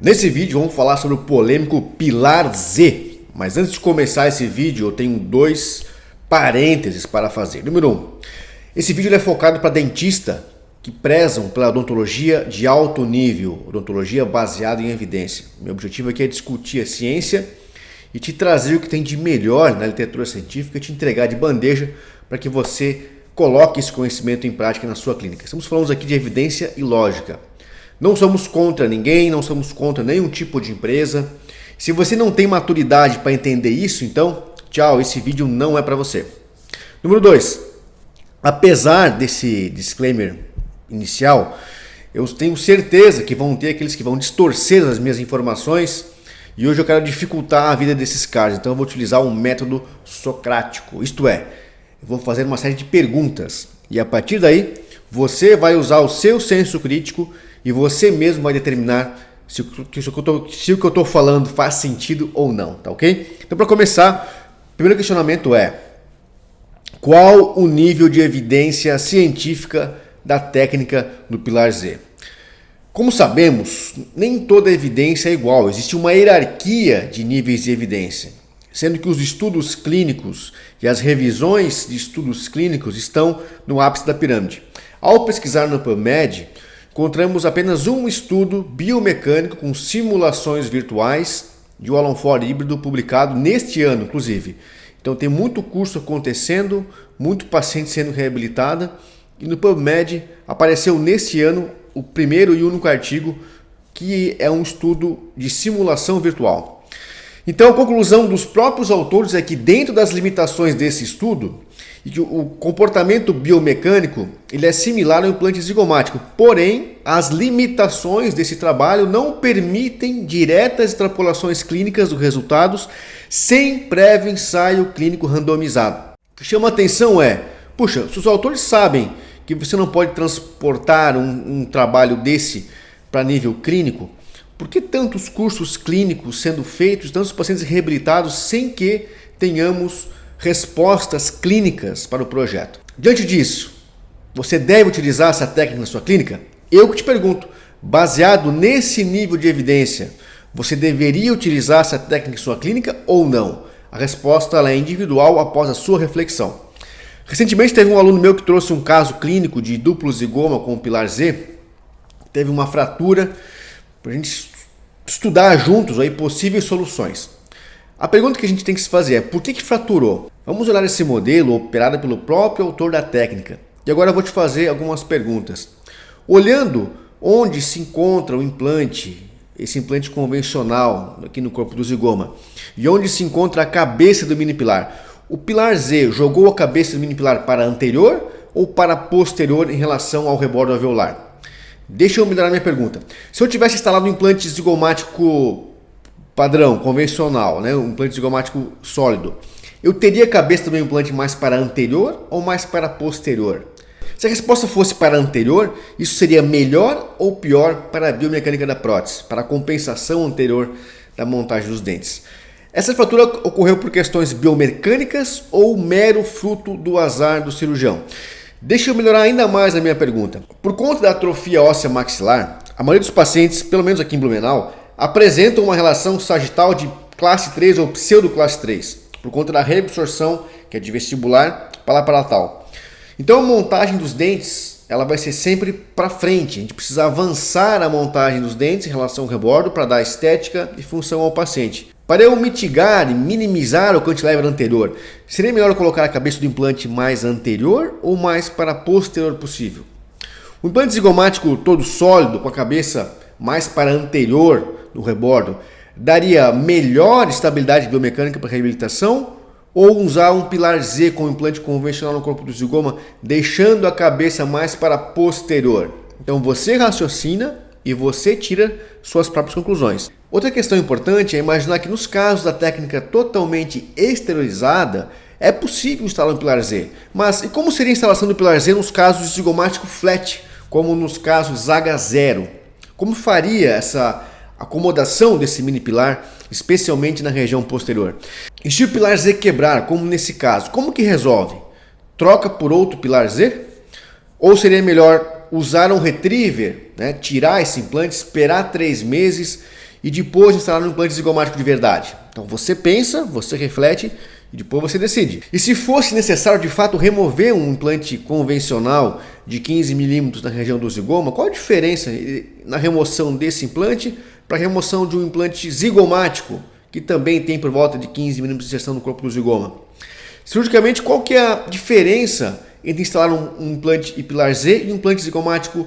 Nesse vídeo vamos falar sobre o polêmico Pilar Z, mas antes de começar esse vídeo eu tenho dois parênteses para fazer. Número 1, esse vídeo é focado para dentistas que prezam pela odontologia de alto nível, odontologia baseada em evidência. Meu objetivo aqui é discutir a ciência e te trazer o que tem de melhor na literatura científica e te entregar de bandeja para que você coloque esse conhecimento em prática na sua clínica. Estamos falando aqui de evidência e lógica. Não somos contra ninguém, não somos contra nenhum tipo de empresa. Se você não tem maturidade para entender isso, então, tchau, esse vídeo não é para você. Número 2, apesar desse disclaimer inicial, eu tenho certeza que vão ter aqueles que vão distorcer as minhas informações e hoje eu quero dificultar a vida desses caras, então eu vou utilizar um método socrático, isto é, eu vou fazer uma série de perguntas e a partir daí você vai usar o seu senso crítico e você mesmo vai determinar se o que eu estou falando faz sentido ou não, tá ok? Então, para começar, o primeiro questionamento é: qual o nível de evidência científica da técnica do Pilar Z? Como sabemos, nem toda evidência é igual, existe uma hierarquia de níveis de evidência, sendo que os estudos clínicos e as revisões de estudos clínicos estão no ápice da pirâmide. Ao pesquisar no PubMed, encontramos apenas um estudo biomecânico com simulações virtuais de Alan Ford híbrido publicado neste ano, inclusive. Então tem muito curso acontecendo, muito paciente sendo reabilitada e no PubMed apareceu neste ano o primeiro e único artigo que é um estudo de simulação virtual. Então a conclusão dos próprios autores é que dentro das limitações desse estudo, e que o comportamento biomecânico ele é similar ao implante zigomático, porém as limitações desse trabalho não permitem diretas extrapolações clínicas dos resultados sem prévio ensaio clínico randomizado. O que chama a atenção é, puxa, se os autores sabem que você não pode transportar um trabalho desse para nível clínico, por que tantos cursos clínicos sendo feitos, tantos pacientes reabilitados sem que tenhamos respostas clínicas para o projeto? Diante disso, você deve utilizar essa técnica na sua clínica? Eu que te pergunto, baseado nesse nível de evidência, você deveria utilizar essa técnica em sua clínica ou não? A resposta ela é individual após a sua reflexão. Recentemente teve um aluno meu que trouxe um caso clínico de duplo zigoma com o Pilar Z, teve uma fratura, para a gente estudar juntos aí possíveis soluções. A pergunta que a gente tem que se fazer é: por que fraturou? Vamos olhar esse modelo operado pelo próprio autor da técnica. E agora eu vou te fazer algumas perguntas. Olhando onde se encontra o implante, esse implante convencional aqui no corpo do zigoma, e onde se encontra a cabeça do mini pilar, o Pilar Z jogou a cabeça do mini pilar para anterior ou para posterior em relação ao rebordo alveolar? Deixa eu melhorar minha pergunta. Se eu tivesse instalado um implante zigomático padrão, convencional, né, um implante zigomático sólido, eu teria a cabeça do meu implante mais para anterior ou mais para posterior? Se a resposta fosse para anterior, isso seria melhor ou pior para a biomecânica da prótese, para a compensação anterior da montagem dos dentes? Essa fratura ocorreu por questões biomecânicas ou mero fruto do azar do cirurgião? Deixa eu melhorar ainda mais a minha pergunta. Por conta da atrofia óssea maxilar, a maioria dos pacientes, pelo menos aqui em Blumenau, apresentam uma relação sagital de classe 3 ou pseudo-classe 3, por conta da reabsorção, que é de vestibular palapalatal. Então a montagem dos dentes ela vai ser sempre para frente, a gente precisa avançar a montagem dos dentes em relação ao rebordo para dar estética e função ao paciente. Para eu mitigar e minimizar o cantilever anterior, seria melhor colocar a cabeça do implante mais anterior ou mais para posterior possível? O implante zigomático todo sólido, com a cabeça mais para anterior no rebordo, daria melhor estabilidade biomecânica para a reabilitação ou usar um Pilar Z com implante convencional no corpo do zigoma, deixando a cabeça mais para posterior? Então você raciocina e você tira suas próprias conclusões. Outra questão importante é imaginar que nos casos da técnica totalmente exteriorizada, é possível instalar um Pilar Z. Mas e como seria a instalação do Pilar Z nos casos de zigomático flat, como nos casos H0? Como faria essa acomodação desse mini pilar, especialmente na região posterior? E se o Pilar Z quebrar, como nesse caso, como que resolve? Troca por outro Pilar Z? Ou seria melhor usar um retriever, né, tirar esse implante, esperar 3 meses e depois instalar um implante zigomático de verdade. Então você pensa, você reflete e depois você decide. E se fosse necessário de fato remover um implante convencional de 15 milímetros na região do zigoma, qual a diferença na remoção desse implante para a remoção de um implante zigomático, que também tem por volta de 15 milímetros de inserção no corpo do zigoma? Cirurgicamente, qual que é a diferença entre instalar um implante pilar Z e um implante zigomático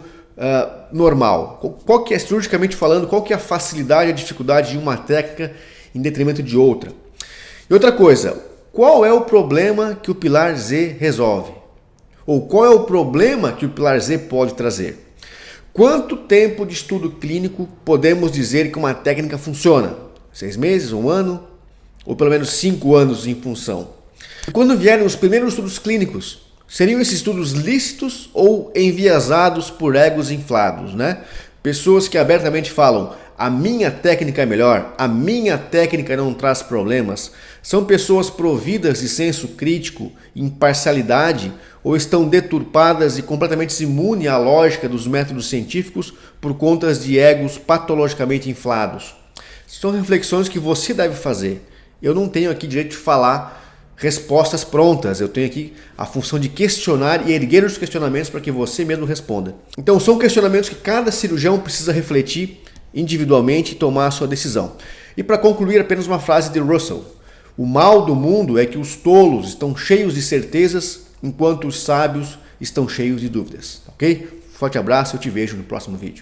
normal? Qual que é, cirurgicamente falando, qual que é a facilidade e a dificuldade de uma técnica em detrimento de outra? E outra coisa, qual é o problema que o pilar Z resolve? Ou qual é o problema que o pilar Z pode trazer? Quanto tempo de estudo clínico podemos dizer que uma técnica funciona? 6 meses, 1 ano? Ou pelo menos 5 anos em função? E quando vierem os primeiros estudos clínicos, seriam esses estudos lícitos ou enviesados por egos inflados, né? Pessoas que abertamente falam, a minha técnica é melhor, a minha técnica não traz problemas, são pessoas providas de senso crítico, imparcialidade, ou estão deturpadas e completamente imunes à lógica dos métodos científicos por conta de egos patologicamente inflados? São reflexões que você deve fazer. Eu não tenho aqui direito de falar respostas prontas, eu tenho aqui a função de questionar e erguer os questionamentos para que você mesmo responda. Então são questionamentos que cada cirurgião precisa refletir individualmente e tomar a sua decisão. E para concluir, apenas uma frase de Russell: o mal do mundo é que os tolos estão cheios de certezas, enquanto os sábios estão cheios de dúvidas. Ok? Forte abraço, eu te vejo no próximo vídeo.